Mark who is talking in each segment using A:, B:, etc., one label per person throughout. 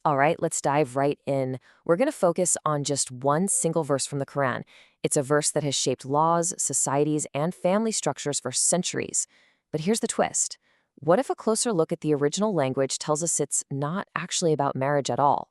A: All right, let's dive right in. We're going to focus on just one single verse from the Quran. It's a verse that has shaped laws, societies, and family structures for centuries. But here's the twist. What if a closer look at the original language tells us it's not actually about marriage at all?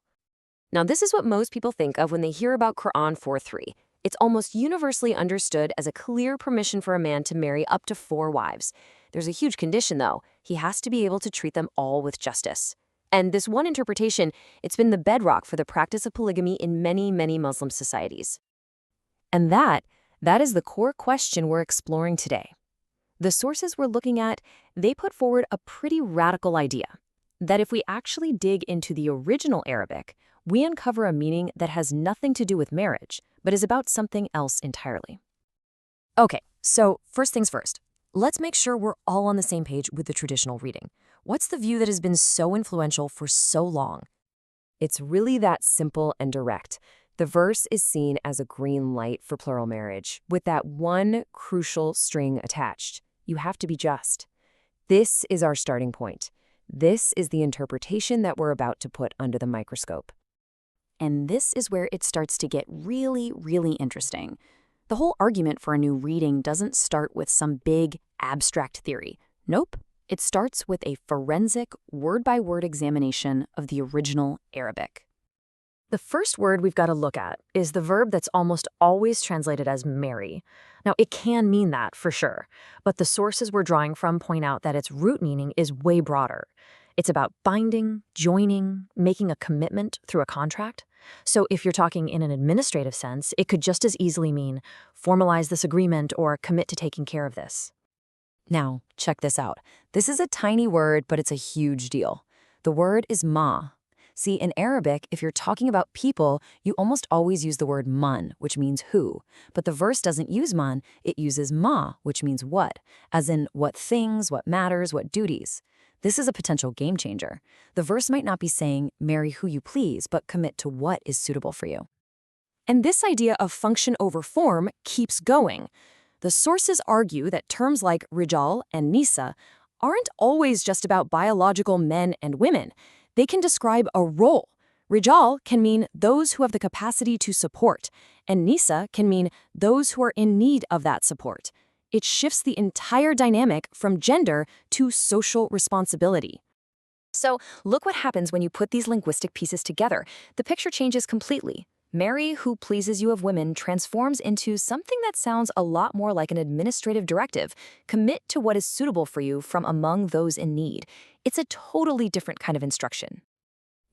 A: Now, this is what most people think of when they hear about Quran 4:3. It's almost universally understood as a clear permission for a man to marry up to 4 wives. There's a huge condition, though. He has to be able to treat them all with justice. And this one interpretation, it's been the bedrock for the practice of polygamy in many, many Muslim societies. And that is the core question we're exploring today. The sources we're looking at, they put forward a pretty radical idea that if we actually dig into the original Arabic, we uncover a meaning that has nothing to do with marriage, but is about something else entirely. Okay, so first things first. Let's make sure we're all on the same page with the traditional reading. What's the view that has been so influential for so long? It's really that simple and direct. The verse is seen as a green light for plural marriage, with that one crucial string attached. You have to be just. This is our starting point. This is the interpretation that we're about to put under the microscope.
B: And this is where it starts to get really, really interesting. The whole argument for a new reading doesn't start with some big, abstract theory. Nope. It starts with a forensic, word-by-word examination of the original Arabic.
A: The first word we've got to look at is the verb that's almost always translated as marry. Now, it can mean that for sure, but the sources we're drawing from point out that its root meaning is way broader. It's about binding, joining, making a commitment through a contract. So if you're talking in an administrative sense, it could just as easily mean formalize this agreement or commit to taking care of this. Now, check this out. This is a tiny word, but it's a huge deal. The word is ma. See, in Arabic, if you're talking about people, you almost always use the word man, which means who. But the verse doesn't use man, it uses ma, which means what, as in what things, what matters, what duties. This is a potential game changer. The verse might not be saying, marry who you please, but commit to what is suitable for you. And this idea of function over form keeps going. The sources argue that terms like rijal and nisa aren't always just about biological men and women. They can describe a role. Rijal can mean those who have the capacity to support, and nisa can mean those who are in need of that support. It shifts the entire dynamic from gender to social responsibility. So look what happens when you put these linguistic pieces together. The picture changes completely. Marry who pleases you of women transforms into something that sounds a lot more like an administrative directive. Commit to what is suitable for you from among those in need. It's a totally different kind of instruction.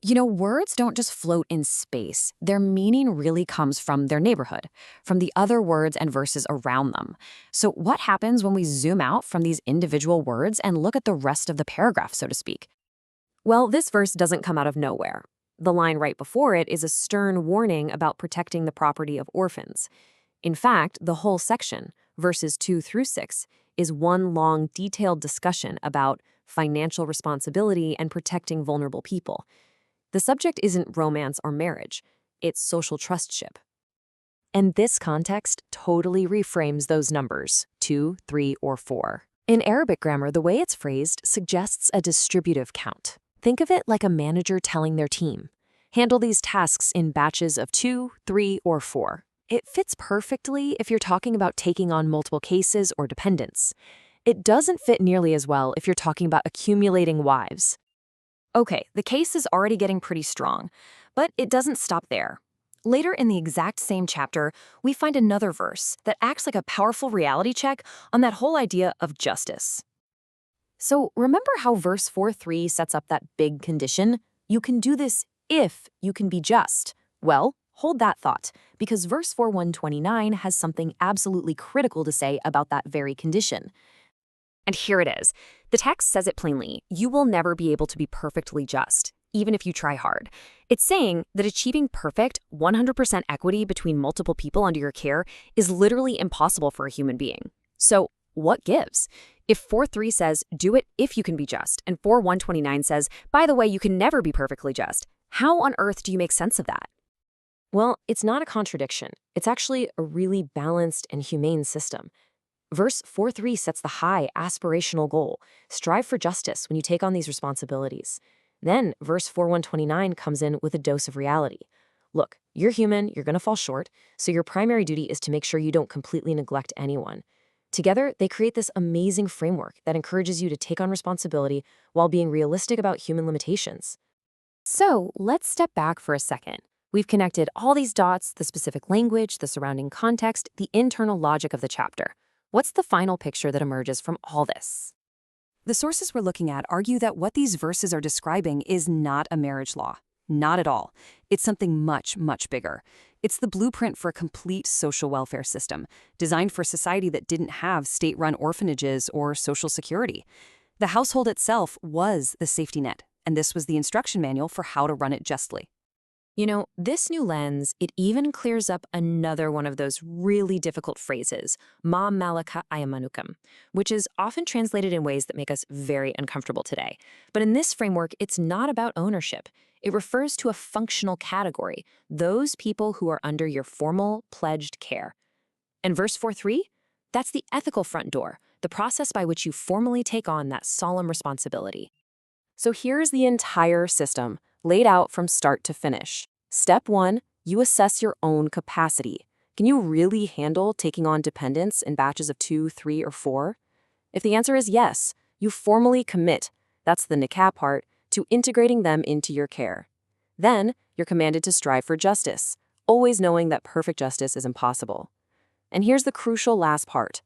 A: You know, words don't just float in space. Their meaning really comes from their neighborhood, from the other words and verses around them. So what happens when we zoom out from these individual words and look at the rest of the paragraph, so to speak? Well, this verse doesn't come out of nowhere. The line right before it is a stern warning about protecting the property of orphans. In fact, the whole section, verses 2 through 6, is one long, detailed discussion about financial responsibility and protecting vulnerable people. The subject isn't romance or marriage, it's social trustship. And this context totally reframes those numbers, 2, 3, or 4. In Arabic grammar, the way it's phrased suggests a distributive count. Think of it like a manager telling their team, handle these tasks in batches of 2, 3, or 4. It fits perfectly if you're talking about taking on multiple cases or dependents. It doesn't fit nearly as well if you're talking about accumulating wives. Okay, the case is already getting pretty strong, but it doesn't stop there. Later in the exact same chapter, we find another verse that acts like a powerful reality check on that whole idea of justice. So remember how verse 4:3 sets up that big condition? You can do this if you can be just. Well, hold that thought, because verse 4:129 has something absolutely critical to say about that very condition. And here it is. The text says it plainly. You will never be able to be perfectly just, even if you try hard. It's saying that achieving perfect, 100% equity between multiple people under your care is literally impossible for a human being. So what gives? If 4:3 says, do it if you can be just, and 4:129 says, by the way, you can never be perfectly just, how on earth do you make sense of that? Well, it's not a contradiction. It's actually a really balanced and humane system. Verse 4:3 sets the high, aspirational goal. Strive for justice when you take on these responsibilities. Then verse 4129 comes in with a dose of reality. Look, you're human, you're going to fall short, so your primary duty is to make sure you don't completely neglect anyone. Together, they create this amazing framework that encourages you to take on responsibility while being realistic about human limitations.
B: So let's step back for a second. We've connected all these dots, the specific language, the surrounding context, the internal logic of the chapter. What's the final picture that emerges from all this? The sources we're looking at argue that what these verses are describing is not a marriage law. Not at all. It's something much, much bigger. It's the blueprint for a complete social welfare system, designed for a society that didn't have state-run orphanages or social security. The household itself was the safety net, and this was the instruction manual for how to run it justly. You know, this new lens, it even clears up another one of those really difficult phrases, ma malaka ayamanukam, which is often translated in ways that make us very uncomfortable today. But in this framework, it's not about ownership. It refers to a functional category, those people who are under your formal, pledged care. And verse 4.3, that's the ethical front door, the process by which you formally take on that solemn responsibility. So here's the entire system, laid out from start to finish. Step 1, you assess your own capacity. Can you really handle taking on dependents in batches of 2, 3, or 4? If the answer is yes, you formally commit, that's the nikah part, to integrating them into your care. Then, you're commanded to strive for justice, always knowing that perfect justice is impossible. And here's the crucial last part.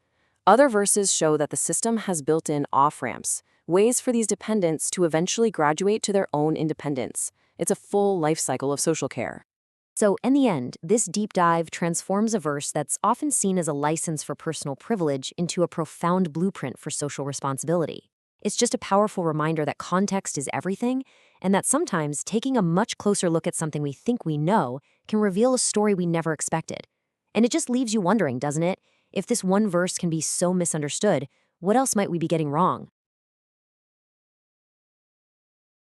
B: Other verses show that the system has built-in off-ramps, ways for these dependents to eventually graduate to their own independence. It's a full life cycle of social care.
A: So in the end, this deep dive transforms a verse that's often seen as a license for personal privilege into a profound blueprint for social responsibility. It's just a powerful reminder that context is everything, and that sometimes taking a much closer look at something we think we know can reveal a story we never expected. And it just leaves you wondering, doesn't it? If this one verse can be so misunderstood, what else might we be getting wrong?